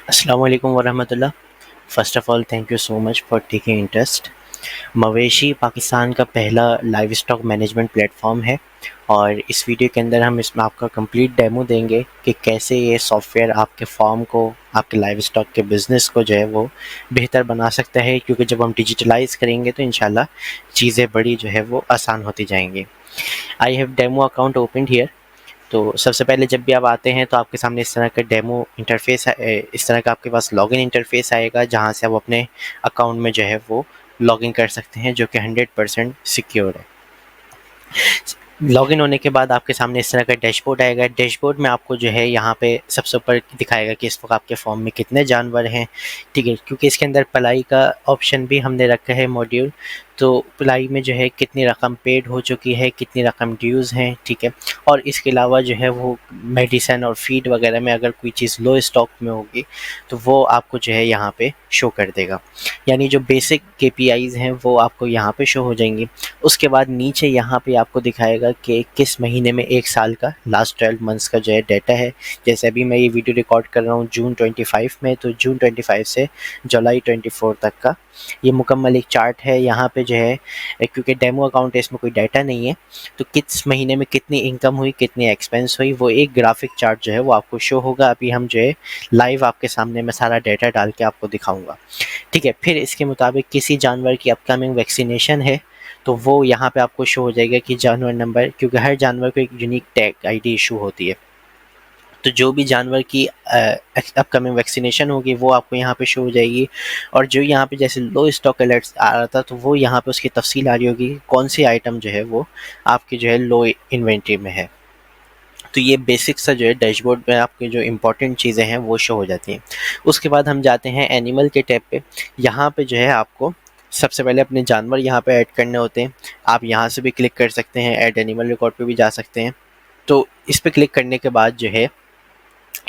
अस्सलाम वालेकुम वरहमतुल्लाह। First of all thank you so much for taking interest. मवेशी पाकिस्तान का पहला लाइव स्टॉक मैनेजमेंट प्लेटफ़ॉर्म है और इस वीडियो के अंदर हम इसमें आपका कंप्लीट डेमो देंगे कि कैसे ये सॉफ्टवेयर आपके फ़ार्म को, आपके लाइव स्टॉक के बिज़नेस को जो है वो बेहतर बना सकता है, क्योंकि जब हम डिजिटलाइज़ करेंगे तो इंशाल्लाह चीज़ें बड़ी जो है वो आसान होती जाएँगी। I have demo account opened here. तो सबसे पहले जब भी आप आते हैं तो आपके सामने इस तरह का डेमो इंटरफेस इस तरह का आपके पास लॉगिन इंटरफेस आएगा, जहां से आप अपने अकाउंट में जो है वो लॉगिन कर सकते हैं, जो कि 100% सिक्योर है। लॉगिन होने के बाद आपके सामने इस तरह का डैशबोर्ड आएगा। डैशबोर्ड में आपको जो है यहाँ पे सबसे ऊपर दिखाएगा कि इस वक्त आपके फॉर्म में कितने जानवर हैं, ठीक है, क्योंकि इसके अंदर पलाई का ऑप्शन भी हमने रखा है मॉड्यूल। तो पलाई में जो है कितनी रकम पेड हो चुकी है, कितनी रकम ड्यूज़ हैं, ठीक है। और इसके अलावा जो है वो मेडिसन और फीड वगैरह में अगर कोई चीज़ लो स्टॉक में होगी तो वो आपको जो है यहाँ पे शो कर देगा। यानी जो बेसिक केपीआईज़ हैं वो आपको यहाँ पे शो हो जाएंगी। उसके बाद नीचे यहाँ पे आपको दिखाएगा कि किस महीने में 1 साल का लास्ट 12 मंथ्स का जो है डाटा है। जैसे अभी मैं ये वीडियो रिकॉर्ड कर रहा हूँ जून 25 में, तो जून 25 से जुलाई 24 तक का ये मुकम्मल एक चार्ट है। यहाँ पे जो है क्योंकि डेमो अकाउंट है, इसमें कोई डाटा नहीं है, तो किस महीने में कितनी इनकम हुई, कितनी एक्सपेंस हुई, वो एक ग्राफिक चार्ट जो है वो आपको शो होगा। अभी हम जो है लाइव आपके सामने मैं सारा डाटा डाल के आपको दिखाऊंगा, ठीक है। फिर इसके मुताबिक किसी जानवर की अपकमिंग वैक्सीनेशन है तो वो यहाँ पे आपको शो हो जाएगा कि जानवर नंबर, क्योंकि हर जानवर को एक यूनिक टैग आईडी इशू होती है। तो जो भी जानवर की अपकमिंग वैक्सीनेशन होगी वो आपको यहाँ पे शो हो जाएगी। और जो यहाँ पे जैसे लो स्टॉक अलर्ट्स आ रहा था तो वो यहाँ पे उसकी तफसील आ रही होगी, कौन सी आइटम जो है वो आपकी जो है लो इन्वेंट्री में है। तो ये बेसिक सा जो है डैशबोर्ड में आपकी जो इंपॉर्टेंट चीज़ें हैं वो शो हो जाती हैं। उसके बाद हम जाते हैं एनिमल के टैब पे। यहाँ पे जो है आपको सबसे पहले अपने जानवर यहाँ पे ऐड करने होते हैं। आप यहाँ से भी क्लिक कर सकते हैं, ऐड एनिमल रिकॉर्ड पे भी जा सकते हैं। तो इस पे क्लिक करने के बाद जो है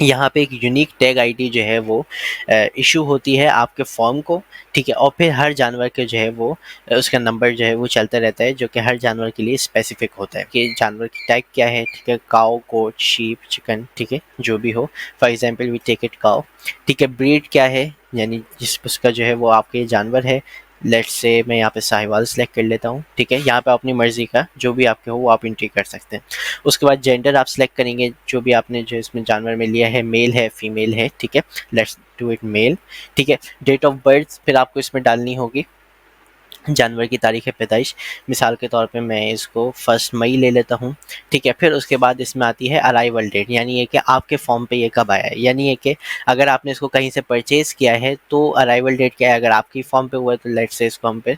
यहाँ पे एक यूनिक टैग आईडी जो है वो इशू होती है आपके फॉर्म को, ठीक है। और फिर हर जानवर के जो है वो उसका नंबर जो है वो चलता रहता है, जो कि हर जानवर के लिए स्पेसिफिक होता है कि जानवर की टैग क्या है, ठीक है। काऊ, गोट, शीप, चिकन, ठीक है, जो भी हो। For example we take it cow, ठीक है। ब्रीड क्या है, यानी जिस उसका जो है वो आपके जानवर है। लेट्स से मैं यहाँ पे साहिवाल सेलेक्ट कर लेता हूँ, ठीक है। यहाँ पे अपनी मर्जी का जो भी आपके हो वो आप एंट्री कर सकते हैं। उसके बाद जेंडर आप सेलेक्ट करेंगे, जो भी आपने जो इसमें जानवर में लिया है, मेल है, फीमेल है, ठीक है। लेट्स डू इट मेल, ठीक है। डेट ऑफ बर्थ फिर आपको इसमें डालनी होगी, जानवर की तारीख़ पैदाइश। मिसाल के तौर पे मैं इसको 1 मई ले लेता हूँ, ठीक है। फिर उसके बाद इसमें आती है अराइवल डेट, यानी ये कि आपके फॉर्म पे ये कब आया है। यानी ये कि अगर आपने इसको कहीं से परचेज़ किया है तो अराइवल डेट क्या है, अगर आपकी फॉर्म पे हुआ है तो लेट्स से इसको हम पे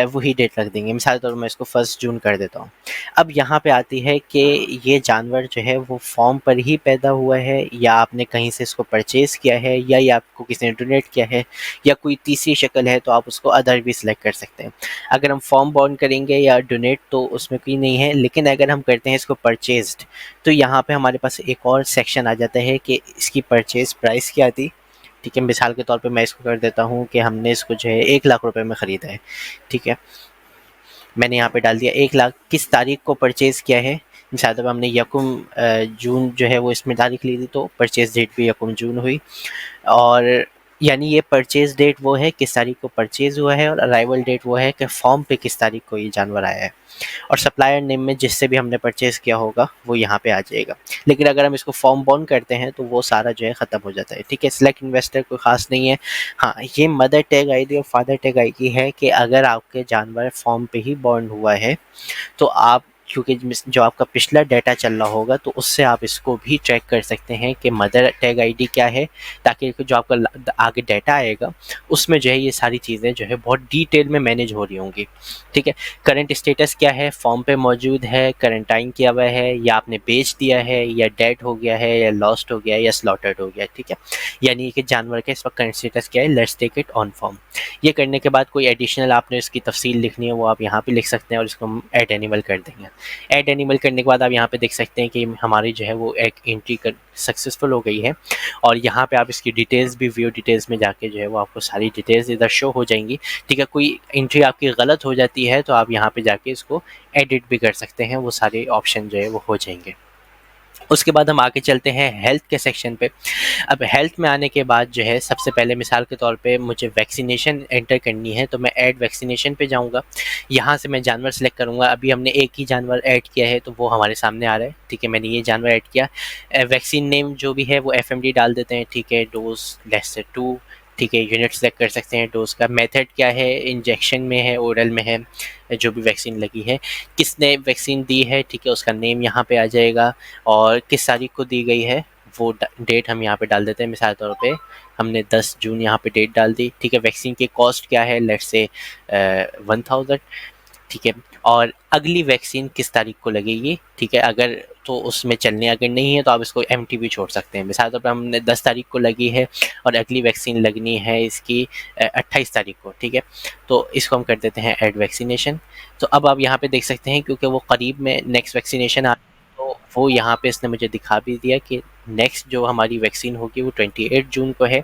वही डेट रख देंगे। मिसाल के तौर पर मैं इसको 1 जून कर देता हूँ। अब यहाँ पे आती है कि ये जानवर जो है वो फॉर्म पर ही पैदा हुआ है या आपने कहीं से इसको परचेज़ किया है या ये आपको किसी ने डोनेट किया है या कोई तीसरी शक्ल है, तो आप उसको अदर भी सिलेक्ट कर सकते हैं। अगर हम फॉर्म बॉर्न करेंगे या डोनेट तो उसमें कोई नहीं है, लेकिन अगर हम करते हैं इसको परचेज्ड तो यहाँ पे हमारे पास एक और सेक्शन आ जाता है कि इसकी परचेज प्राइस क्या थी, ठीक है। मिसाल के तौर पे मैं इसको कर देता हूँ कि हमने इसको जो है 1 लाख रुपए में ख़रीदा है, ठीक है। मैंने यहाँ पे डाल दिया 1 लाख। किस तारीख को परचेज़ किया है, मिसाल के तौर पे हमने यकम जून जो है वो इसमें तारीख ली थी, तो परचेज़ डेट भी यकम जून हुई। और यानी ये परचेज़ डेट वो है किस तारीख को परचेज़ हुआ है और अराइवल डेट वो है कि फॉर्म पे किस तारीख को ये जानवर आया है। और सप्लायर नेम में जिससे भी हमने परचेज़ किया होगा वो यहाँ पे आ जाएगा। लेकिन अगर हम इसको फॉर्म बॉर्न करते हैं तो वो सारा जो है ख़त्म हो जाता है, ठीक है। सिलेक्ट इन्वेस्टर कोई ख़ास नहीं है। हाँ, ये मदर टैग आईडी और फादर टैग आईडी है कि अगर आपके जानवर फॉर्म पे ही बॉर्न हुआ है तो आप, क्योंकि जो आपका पिछला डाटा चल रहा होगा तो उससे आप इसको भी ट्रैक कर सकते हैं कि मदर टैग आईडी क्या है, ताकि जो आपका आगे डाटा आएगा उसमें जो है ये सारी चीज़ें जो है बहुत डिटेल में मैनेज हो रही होंगी, ठीक है। करंट स्टेटस क्या है, फॉर्म पे मौजूद है, करंटाइन किया हुआ है, या आपने बेच दिया है, या डेड हो गया है, या लॉस्ट हो गया है, या स्लॉटर्ड हो गया है, ठीक है। यानी कि जानवर का इस वक्त करंट स्टेटस क्या है, let's take it on form. ये करने के बाद कोई एडिशनल आपने इसकी तफसील लिखनी है वो आप यहाँ पे लिख सकते हैं और इसको हम ऐड एनिमल कर देंगे। ऐड एनिमल करने के बाद आप यहाँ पे देख सकते हैं कि हमारी जो है वो एक एंट्री कर सक्सेसफुल हो गई है। और यहाँ पे आप इसकी डिटेल्स भी, व्यू डिटेल्स में जाके जो है वो आपको सारी डिटेल्स इधर शो हो जाएंगी, ठीक है। कोई एंट्री आपकी गलत हो जाती है तो आप यहाँ पे जाके इसको एडिट भी कर सकते हैं, वो सारे ऑप्शन जो है वो हो जाएंगे। उसके बाद हम आगे चलते हैं हेल्थ के सेक्शन पे। अब हेल्थ में आने के बाद जो है सबसे पहले मिसाल के तौर पे मुझे वैक्सीनेशन एंटर करनी है, तो मैं ऐड वैक्सीनेशन पे जाऊंगा। यहाँ से मैं जानवर सेलेक्ट करूंगा। अभी हमने एक ही जानवर ऐड किया है तो वो हमारे सामने आ रहा है, ठीक है। मैंने ये जानवर ऐड किया। वैक्सीन नेम जो भी है वो FMD डाल देते हैं, ठीक है। डोज <2, ठीक है। यूनिट सेलेक्ट कर सकते हैं। डोज का मेथड क्या है, इंजेक्शन में है, ओरल में है, जो भी वैक्सीन लगी है, किसने वैक्सीन दी है, ठीक है, उसका नेम यहाँ पे आ जाएगा। और किस तारीख को दी गई है वो डेट हम यहाँ पे डाल देते हैं। मिसाल तौर पे हमने 10 जून यहाँ पे डेट डाल दी, ठीक है। वैक्सीन की कॉस्ट क्या है, लेट्स से 1000, ठीक है। और अगली वैक्सीन किस तारीख को लगेगी, ठीक है। अगर तो उसमें चलने अगर नहीं है तो आप इसको एम्प्टी भी छोड़ सकते हैं। मिसाल तौर पर हमने 10 तारीख को लगी है और अगली वैक्सीन लगनी है इसकी 28 तारीख को, ठीक है। तो इसको हम कर देते हैं ऐड वैक्सीनेशन। तो अब आप यहाँ पे देख सकते हैं क्योंकि वो करीब में नेक्स्ट वैक्सीनेशन आ, तो वो यहाँ पे इसने मुझे दिखा भी दिया कि नेक्स्ट जो हमारी वैक्सीन होगी वो 28 जून को है।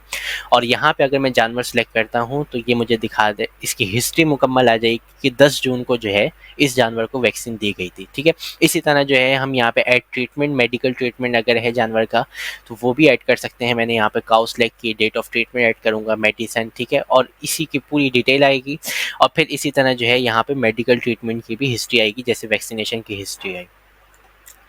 और यहाँ पे अगर मैं जानवर सेलेक्ट करता हूँ तो ये मुझे दिखा दे, इसकी हिस्ट्री मुकम्मल आ जाएगी कि 10 जून को जो है इस जानवर को वैक्सीन दी गई थी, ठीक है। इसी तरह जो है हम यहाँ पे ऐड ट्रीटमेंट, मेडिकल ट्रीटमेंट अगर है जानवर का तो वो भी ऐड कर सकते हैं। मैंने यहाँ पे काउ सेलेक्ट की, डेट ऑफ ट्रीटमेंट ऐड करूँगा, मेडिसिन, ठीक है। और इसी की पूरी डिटेल आएगी। और फिर इसी तरह जो है यहाँ पे मेडिकल ट्रीटमेंट की भी हिस्ट्री आएगी, जैसे वैक्सीनेशन की हिस्ट्री आएगी,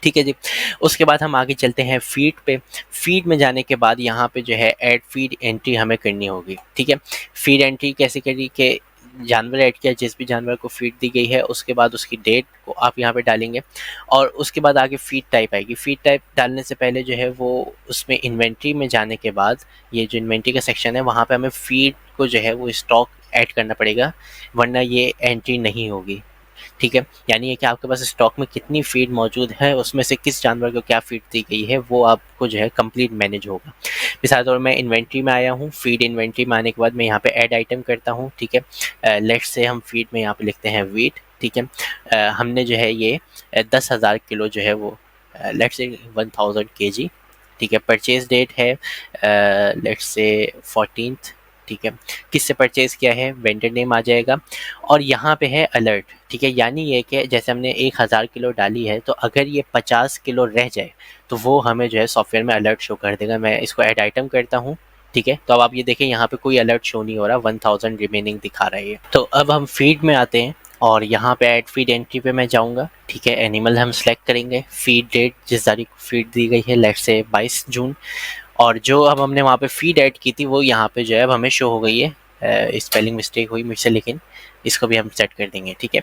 ठीक है जी। उसके बाद हम आगे चलते हैं फीड पे। फीड में जाने के बाद यहाँ पे जो है ऐड फीड एंट्री हमें करनी होगी, ठीक है। फीड एंट्री कैसे करी कि जानवर ऐड किया, जिस भी जानवर को फीड दी गई है उसके बाद उसकी डेट को आप यहाँ पे डालेंगे। और उसके बाद आगे फीड टाइप आएगी। फीड टाइप डालने से पहले जो है वो उसमें इन्वेंट्री में जाने के बाद ये जो इन्वेंट्री का सेक्शन है वहाँ पे हमें फीड को जो है वो स्टॉक ऐड करना पड़ेगा, वरना ये एंट्री नहीं होगी, ठीक है। यानी ये कि आपके पास स्टॉक में कितनी फीड मौजूद है, उसमें से किस जानवर को क्या फीड दी गई है, वो आपको जो है कंप्लीट मैनेज होगा। मिसाल तौर मैं इन्वेंट्री में आया हूँ, फीड इन्वेंट्री में आने के बाद मैं यहाँ पे ऐड आइटम करता हूँ, ठीक है। लेट्स से हम फीड में यहाँ पे लिखते हैं वीट, ठीक है। हमने जो है ये 10,000 किलो जो है वो लेट्स से 1000 kg, ठीक है। परचेज डेट है लेट्स से 14th, ठीक है। किससे परचेज किया है, वेंडर नेम आ जाएगा। और यहाँ पे है अलर्ट, ठीक है। यानी ये कि जैसे हमने 1000 किलो डाली है तो अगर ये 50 किलो रह जाए तो वो हमें जो है सॉफ्टवेयर में अलर्ट शो कर देगा। मैं इसको ऐड आइटम करता हूँ, ठीक है। तो अब आप ये देखें यहाँ पे कोई अलर्ट शो नहीं हो रहा, 1000 रिमेनिंग दिखा रहा है ये। तो अब हम फीड में आते हैं और यहाँ पे ऐड फीड एंट्री पे मैं जाऊँगा, ठीक है। एनिमल हम सेलेक्ट करेंगे, फीड डेट जिस तारीख को फीड दी गई है लेट्स से 22 जून। और जो अब हमने वहाँ पे फीड ऐड की थी वो यहाँ पे जो है अब हमें शो हो गई है। स्पेलिंग मिस्टेक हुई मुझसे, लेकिन इसको भी हम सेट कर देंगे, ठीक है।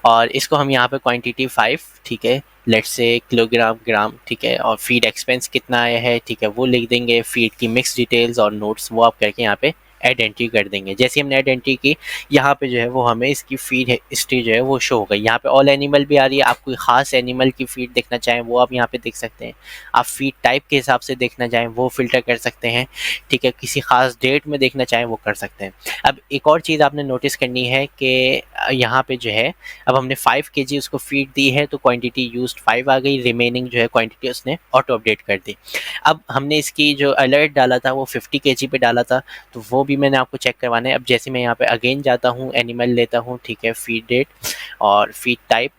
और इसको हम यहाँ पे क्वांटिटी 5, ठीक है, लेट्स से किलोग्राम ग्राम, ठीक है। और फीड एक्सपेंस कितना आया है, ठीक है, वो लिख देंगे। फीड की मिक्स डिटेल्स और नोट्स वो आप करके यहाँ पे ऐड एंट्री कर देंगे। जैसे हमने ऐड एंट्री की यहाँ पे जो है वो हमें इसकी फीड हिस्ट्री जो है वो शो हो गई। यहाँ पे ऑल एनिमल भी आ रही है। आप कोई ख़ास एनिमल की फीड देखना चाहें वो आप यहाँ पे देख सकते हैं। आप फीड टाइप के हिसाब से देखना चाहें वो फिल्टर कर सकते हैं, ठीक है। किसी ख़ास डेट में देखना चाहें वो कर सकते हैं। अब एक और चीज़ आपने नोटिस करनी है कि यहाँ पे जो है अब हमने 5 kg उसको फीड दी है तो क्वांटिटी यूज्ड 5 आ गई, रिमेनिंग जो है क्वांटिटी उसने ऑटो अपडेट कर दी। अब हमने इसकी जो अलर्ट डाला था वो 50 kg पे डाला था, तो वो भी मैंने आपको चेक करवाना है। अब जैसे मैं यहाँ पे अगेन जाता हूँ, एनिमल लेता हूँ, ठीक है, फीड डेट और फीड टाइप।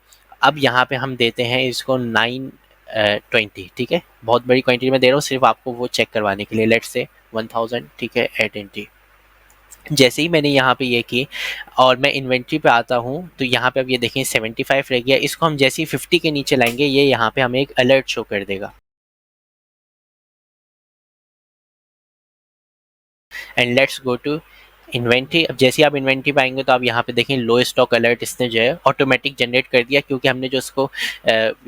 अब यहाँ पे हम देते हैं इसको 920, ठीक है। बहुत बड़ी क्वांटिटी में दे रहा हूँ सिर्फ आपको वो चेक करवाने के लिए। लेट्स से 1000, ठीक है, ऐड एंट्री। जैसे ही मैंने यहाँ पे ये की और मैं इन्वेंट्री पे आता हूँ तो यहाँ पे अब ये देखें 75 रह गया। इसको हम जैसे ही 50 के नीचे लाएंगे ये यहाँ पे हमें एक अलर्ट शो कर देगा। And let's go to inventory. अब जैसे आप इन्वेंट्री पे आएंगे तो आप यहाँ पे देखें लो स्टॉक अलर्ट इसने जो है ऑटोमेटिक जनरेट कर दिया, क्योंकि हमने जो इसको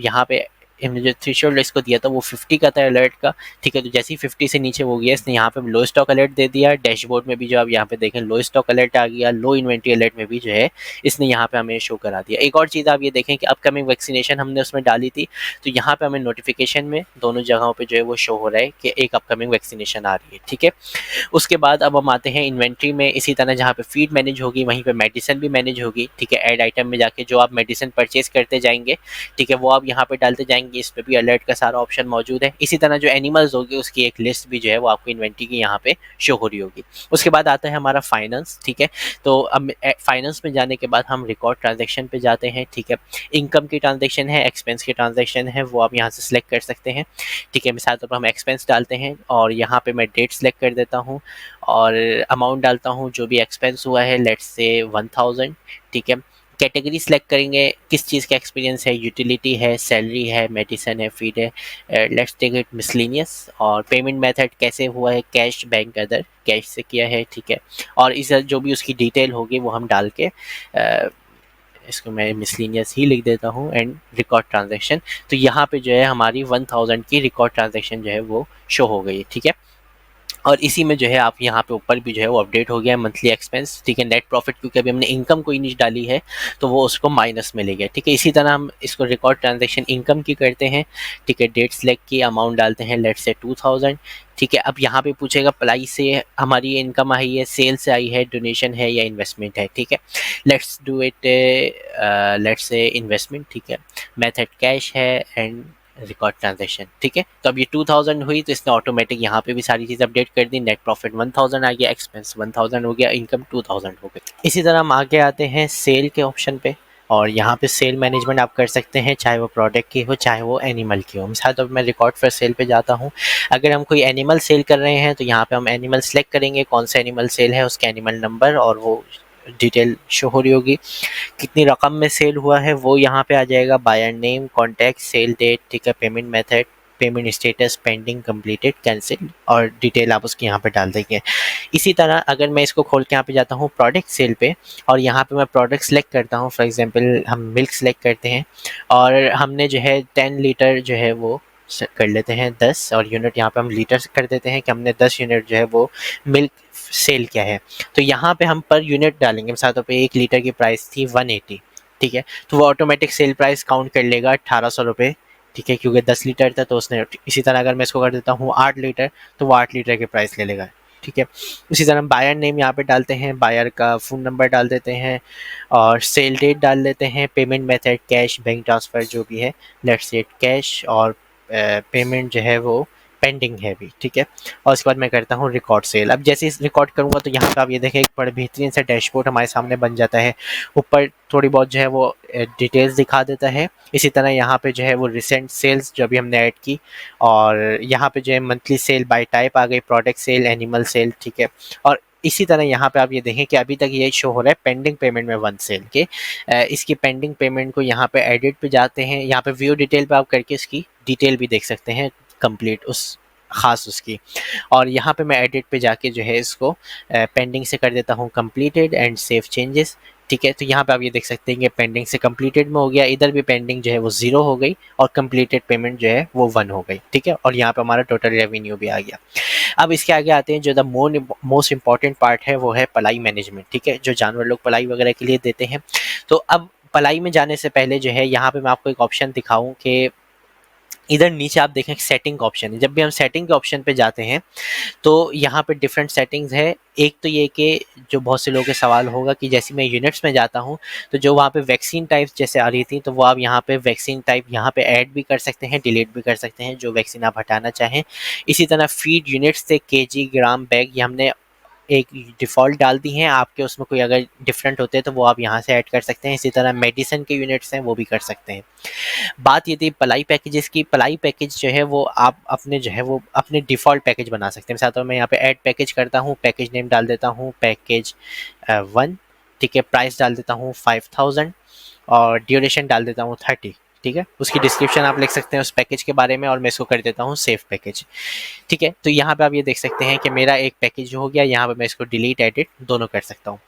यहाँ पे हमने जो थ्रेशोल्ड इसको दिया था वो 50 का था अलर्ट का, ठीक है। तो जैसे ही 50 से नीचे हो गया इसने यहाँ पे लो स्टॉक अलर्ट दे दिया। डैशबोर्ड में भी जो आप यहाँ पे देखें लो स्टॉक अलर्ट आ गया, लो इन्वेंट्री अलर्ट में भी जो है इसने यहाँ पे हमें शो करा दिया। एक और चीज़ आप ये देखें कि अपकमिंग वैक्सीनेशन हमने उसमें डाली थी तो यहाँ पे हमें नोटिफिकेशन में दोनों जगहों पर जो है वो शो हो रहा है कि एक अपकमिंग वैक्सीनेशन आ रही है, ठीक है। उसके बाद अब हम आते हैं इन्वेंट्री में। इसी तरह जहाँ पे फीड मैनेज होगी वहीं पे मेडिसिन भी मैनेज होगी, ठीक है। ऐड आइटम में जाके जो आप मेडिसिन परचेज करते जाएंगे, ठीक है, वो आप यहाँ पे डालते जाएंगे। देखेंगे इस पे भी अलर्ट का सारा ऑप्शन मौजूद है। इसी तरह जो एनिमल्स होगी उसकी एक लिस्ट भी जो है वो आपको इन्वेंट्री की यहाँ पे शो हो रही होगी। उसके बाद आता है हमारा फाइनेंस, ठीक है। तो अब फाइनेंस में जाने के बाद हम रिकॉर्ड ट्रांजेक्शन पे जाते हैं, ठीक है। इनकम की ट्रांजेक्शन है, एक्सपेंस की ट्रांजेक्शन है, वो आप यहाँ से सिलेक्ट कर सकते हैं, ठीक है। मिसाल तौर पर हम एक्सपेंस डालते हैं और यहाँ पे मैं डेट सेलेक्ट कर देता हूँ और अमाउंट डालता हूँ जो भी एक्सपेंस हुआ है, लेट्स से 1000, ठीक है। कैटेगरी सेलेक्ट करेंगे किस चीज़ का एक्सपीरियंस है, यूटिलिटी है, सैलरी है, मेडिसिन है, फीड है, लेट्स टेक इट मिसलेनियस। और पेमेंट मेथड कैसे हुआ है, कैश, बैंक, अदर, कैश से किया है, ठीक है। और इस जो भी उसकी डिटेल होगी वो हम डाल के इसको मैं मिसलेनियस ही लिख देता हूँ एंड रिकॉर्ड ट्रांजेक्शन। तो यहाँ पे जो है हमारी 1000 की रिकॉर्ड ट्रांजेक्शन जो है वो शो हो गई है, ठीक है। और इसी में जो है आप यहाँ पे ऊपर भी जो है वो अपडेट हो गया है मंथली एक्सपेंस, ठीक है। नेट प्रॉफिट क्योंकि अभी हमने इनकम कोई नहीं डाली है तो वो उसको माइनस में ले गया, ठीक है। इसी तरह हम इसको रिकॉर्ड ट्रांजेक्शन इनकम की करते हैं, ठीक है। डेट सेलेक्ट की, अमाउंट डालते हैं, लेट्स से 2000, ठीक है। अब यहाँ पे पूछेगा पलाई से हमारी इनकम आई है, सेल से आई है, डोनेशन है या इन्वेस्टमेंट है, ठीक है। Let's do it, let's say investment, ठीक है। मेथड कैश है एंड रिकॉर्ड ट्रांजेक्शन, ठीक है। तो अब ये 2000 हुई तो इसने ऑटोमेटिक यहाँ पे भी सारी चीज़ अपडेट कर दी। नेट प्रॉफिट 1000 आ गया, एक्सपेंस 1000 हो गया, इनकम 2000 हो गई। इसी तरह हम आगे आते हैं सेल के ऑप्शन पे और यहाँ पे सेल मैनेजमेंट आप कर सकते हैं, चाहे वो प्रोडक्ट की हो चाहे वो एनिमल की हो। मिसाल तो मैं रिकॉर्ड फॉर सेल पे जाता हूँ। अगर हम कोई एनिमल सेल कर रहे हैं तो यहाँ पे हम एनिमल सेलेक्ट करेंगे, कौन सा एनिमल सेल है, उसका एनिमल नंबर और वो डिटेल शो हो रही होगी। कितनी रकम में सेल हुआ है वो यहाँ पे आ जाएगा, buyer name, contact, sale date, ठीक है। Payment method, payment status, pending, completed, cancel और डिटेल आप उसकी यहाँ पे डाल देंगे। इसी तरह अगर मैं इसको खोल के यहाँ पे जाता हूँ प्रोडक्ट सेल पे और यहाँ पे मैं प्रोडक्ट सेलेक्ट करता हूँ, फॉर एग्जांपल हम मिल्क सेलेक्ट करते हैं और हमने जो है 10 लीटर जो है वो कर लेते हैं 10 और यूनिट यहाँ पे हम लीटर कर देते हैं कि हमने 10 यूनिट जो है वो मिल्क सेल किया है। तो यहाँ पे हम पर यूनिट डालेंगे, मिसाल तौर पे 1 लीटर की प्राइस थी 180, ठीक है। तो वो ऑटोमेटिक सेल प्राइस काउंट कर लेगा 1800 रुपये, ठीक है, क्योंकि 10 लीटर था तो उसने। इसी तरह अगर मैं इसको कर देता हूँ 8 लीटर तो वो 8 लीटर की प्राइस ले लेगा, ठीक है। उसी तरह बायर नेम यहाँ पे डालते हैं, बायर का फ़ोन नंबर डाल देते हैं और सेल डेट डाल देते हैं। Payment method cash, bank transfer जो भी है, लेट्स से कैश और पेमेंट जो है वो पेंडिंग है भी, ठीक है। और उसके बाद मैं करता हूँ रिकॉर्ड सेल। अब जैसे इस रिकॉर्ड करूँगा तो यहाँ पे आप ये देखें एक बड़ा बेहतरीन सा डैशबोर्ड हमारे सामने बन जाता है। ऊपर थोड़ी बहुत जो है वो डिटेल्स दिखा देता है। इसी तरह यहाँ पे जो है वो रिसेंट सेल्स जो अभी हमने ऐड की और यहाँ पे जो है मंथली सेल बाय टाइप आ गई, प्रोडक्ट सेल, एनिमल सेल, ठीक है। और इसी तरह यहाँ पे आप ये देखें कि अभी तक ये शो हो रहा है पेंडिंग पेमेंट में 1 सेल के। इसकी पेंडिंग पेमेंट को यहाँ पे एडिट पे जाते हैं, यहाँ पे व्यू डिटेल पे आप करके इसकी डिटेल भी देख सकते हैं कंप्लीट उस ख़ास उसकी। और यहाँ पे मैं एडिट पे जाके जो है इसको पेंडिंग से कर देता हूँ कंप्लीटेड एंड सेव चेंजेस, ठीक है। तो यहाँ पे आप ये देख सकते हैं कि पेंडिंग से कंप्लीटेड में हो गया, इधर भी पेंडिंग जो है वो 0 हो गई और कंप्लीटेड पेमेंट जो है वो 1 हो गई, ठीक है। और यहाँ पे हमारा टोटल रेवेन्यू भी आ गया। अब इसके आगे आते हैं जो द मोस्ट इंपॉर्टेंट पार्ट है वो है पलाई मैनेजमेंट, ठीक है, जो जानवर लोग पलाई वगैरह के लिए देते हैं। तो अब पलाई में जाने से पहले जो है यहाँ पे मैं आपको एक ऑप्शन दिखाऊं कि इधर नीचे आप देखें सेटिंग का ऑप्शन है। जब भी हम सेटिंग के ऑप्शन पे जाते हैं तो यहाँ पे डिफरेंट सेटिंग्स है। एक तो ये कि जो बहुत से लोगों के सवाल होगा कि जैसे मैं यूनिट्स में जाता हूँ तो जो वहाँ पे वैक्सीन टाइप्स जैसे आ रही थी तो वो आप यहाँ पे वैक्सीन टाइप यहाँ पे ऐड भी कर सकते हैं, डिलीट भी कर सकते हैं जो वैक्सीन आप हटाना चाहें। इसी तरह फीड यूनिट्स से केजी, ग्राम, बैग ये हमने एक डिफ़ॉल्ट डाल दी हैं। आपके उसमें कोई अगर डिफरेंट होते हैं तो वो आप यहाँ से ऐड कर सकते हैं। इसी तरह मेडिसिन के यूनिट्स हैं वो भी कर सकते हैं। बात ये थी पलाई पैकेजेस की। पलाई पैकेज जो है वो आप अपने जो है वो अपने डिफ़ॉल्ट पैकेज बना सकते हैं। साथ में मैं यहाँ पे ऐड पैकेज करता हूँ, पैकेज नेम डाल देता हूँ पैकेज 1, ठीक है। प्राइस डाल देता हूँ 5000 और ड्यूरेशन डाल देता हूँ 30, ठीक है। उसकी डिस्क्रिप्शन आप लिख सकते हैं उस पैकेज के बारे में और मैं इसको कर देता हूँ सेव पैकेज, ठीक है। तो यहाँ पे आप ये देख सकते हैं कि मेरा एक पैकेज हो गया। यहाँ पे मैं इसको डिलीट एडिट दोनों कर सकता हूँ।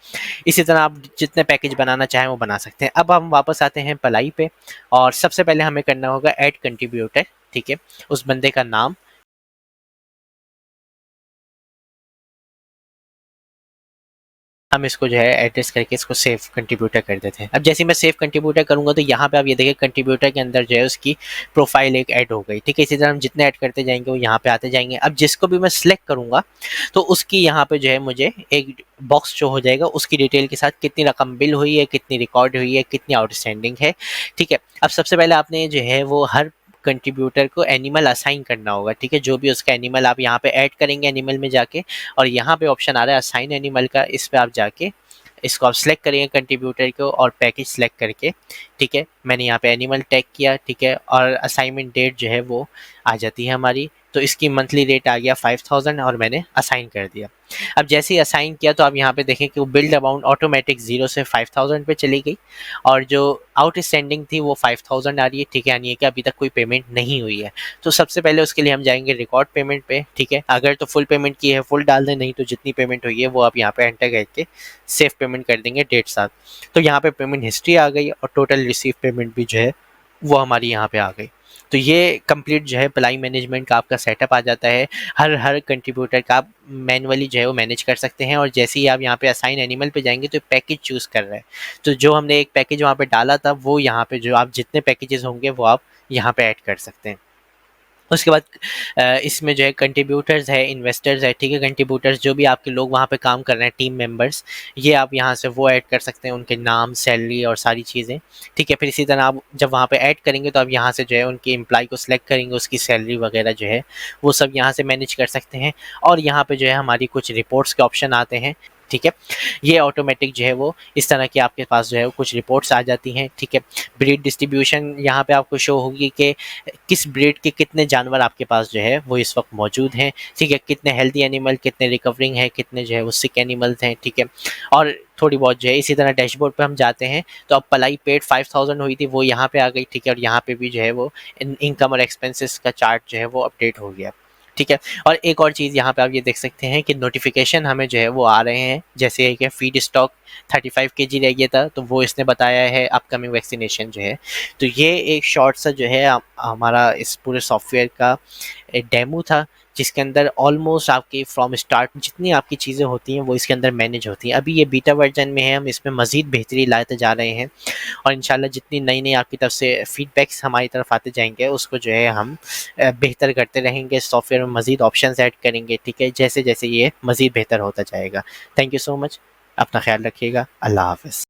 इसी तरह आप जितने पैकेज बनाना चाहें वो बना सकते हैं। अब हम वापस आते हैं पलाई पे और सबसे पहले हमें करना होगा ऐड कंट्रीब्यूटर, ठीक है। उस बंदे का नाम, हम इसको जो है एड्रेस करके इसको सेव कंट्रीब्यूटर कर देते हैं। अब जैसे मैं सेव कंट्रीब्यूटर करूंगा तो यहाँ पे आप ये देखिए कंट्रीब्यूटर के अंदर जो है उसकी प्रोफाइल एक ऐड हो गई, ठीक है। इसी तरह हम जितने ऐड करते जाएंगे वो यहाँ पे आते जाएंगे। अब जिसको भी मैं सिलेक्ट करूंगा तो उसकी यहाँ पे जो है मुझे एक बॉक्स शो हो जाएगा उसकी डिटेल के साथ, कितनी रकम बिल हुई है, कितनी रिकॉर्ड हुई है, कितनी आउटस्टैंडिंग है, ठीक है। अब सबसे पहले आपने जो है वो हर कंट्रीब्यूटर को एनिमल असाइन करना होगा, ठीक है। जो भी उसका एनिमल आप यहाँ पे ऐड करेंगे एनिमल में जाके, और यहाँ पे ऑप्शन आ रहा है असाइन एनिमल का, इस पे आप जाके इसको आप सिलेक्ट करेंगे कंट्रीब्यूटर को और पैकेज सिलेक्ट करके, ठीक है। मैंने यहाँ पे एनिमल टैग किया, ठीक है, और असाइनमेंट डेट जो है वो आ जाती है हमारी। तो इसकी मंथली रेट आ गया 5000 और मैंने असाइन कर दिया। अब जैसे ही असाइन किया तो आप यहाँ पे देखें कि वो बिल्ड अमाउंट ऑटोमेटिक 0 से 5000 पे चली गई, और जो आउटस्टैंडिंग थी वो 5000 आ रही है, ठीक है, यानी कि अभी तक कोई पेमेंट नहीं हुई है। तो सबसे पहले उसके लिए हम जाएंगे रिकॉर्ड पेमेंट पे, ठीक है। अगर तो फुल पेमेंट की है फुल डाल दें, नहीं तो जितनी पेमेंट हुई है वो आप यहाँ पे एंटर करके सेव पेमेंट कर देंगे डेट साथ। तो यहाँ पे पेमेंट हिस्ट्री आ गई और टोटल रिसीव पेमेंट भी जो है वो हमारी यहाँ पे आ गई। तो ये कंप्लीट जो है प्लाई मैनेजमेंट का आपका सेटअप आ जाता है। हर कंट्रीब्यूटर का आप मैनुअली जो है वो मैनेज कर सकते हैं, और जैसे ही आप यहाँ पे असाइन एनिमल पे जाएंगे तो पैकेज चूज़ कर रहे हैं। तो जो हमने एक पैकेज वहाँ पे डाला था वो यहाँ पे जो आप जितने पैकेजेस होंगे वो आप यहाँ पे ऐड कर सकते हैं। उसके बाद इसमें जो है कंट्रीब्यूटर्स है, इन्वेस्टर्स है, ठीक है। कंट्रीब्यूटर्स जो भी आपके लोग वहाँ पे काम कर रहे हैं, टीम मेंबर्स, ये आप यहाँ से वो ऐड कर सकते हैं, उनके नाम, सैलरी और सारी चीज़ें, ठीक है। फिर इसी तरह आप जब वहाँ पे ऐड करेंगे तो आप यहाँ से जो है उनके एम्प्लॉय को सिलेक्ट करेंगे, उसकी सैलरी वगैरह जो है वो सब यहाँ से मैनेज कर सकते हैं। और यहाँ पे जो है हमारी कुछ रिपोर्ट्स के ऑप्शन आते हैं, ठीक है। ये ऑटोमेटिक जो है वो इस तरह की आपके पास जो है कुछ रिपोर्ट्स आ जाती हैं, ठीक है। ब्रीड डिस्ट्रीब्यूशन यहाँ पे आपको शो होगी कि किस ब्रीड के कितने जानवर आपके पास जो है वो इस वक्त मौजूद हैं, ठीक है। कितने हेल्दी एनिमल, कितने रिकवरिंग है, कितने जो है वो सिक एनिमल्स हैं, ठीक है। और थोड़ी बहुत जो है इसी तरह डैशबोर्ड पे हम जाते हैं तो अब पलाई पेड 5000 हुई थी वो यहाँ पे आ गई, ठीक है। और यहाँ पे भी जो है वो इनकम और एक्सपेंसेस का चार्ट जो है वो अपडेट हो गया, ठीक है। और एक और चीज़ यहाँ पे आप ये देख सकते हैं कि नोटिफिकेशन हमें जो है वो आ रहे हैं, जैसे कि फीड स्टॉक 35 kg रह गया था तो वो इसने बताया है अपकमिंग वैक्सीनेशन जो है। तो ये एक शॉर्ट सा जो है हमारा इस पूरे सॉफ्टवेयर का डेमो था, जिसके अंदर ऑलमोस्ट आपकी फ्रॉम स्टार्ट जितनी आपकी चीज़ें होती हैं वो इसके अंदर मैनेज होती हैं। अभी ये बीटा वर्जन में है, हम इसमें मज़ीद बेहतरी लाते जा रहे हैं, और इंशाल्लाह जितनी नई नई आपकी तरफ से फीडबैक्स हमारी तरफ आते जाएंगे उसको जो है हम बेहतर करते रहेंगे, सॉफ्टवेयर में मज़ीद ऑप्शन ऐड करेंगे, ठीक है, जैसे जैसे ये मज़ीद बेहतर होता जाएगा। थैंक यू सो मच, अपना ख्याल रखिएगा, अल्लाह हाफ़िज़।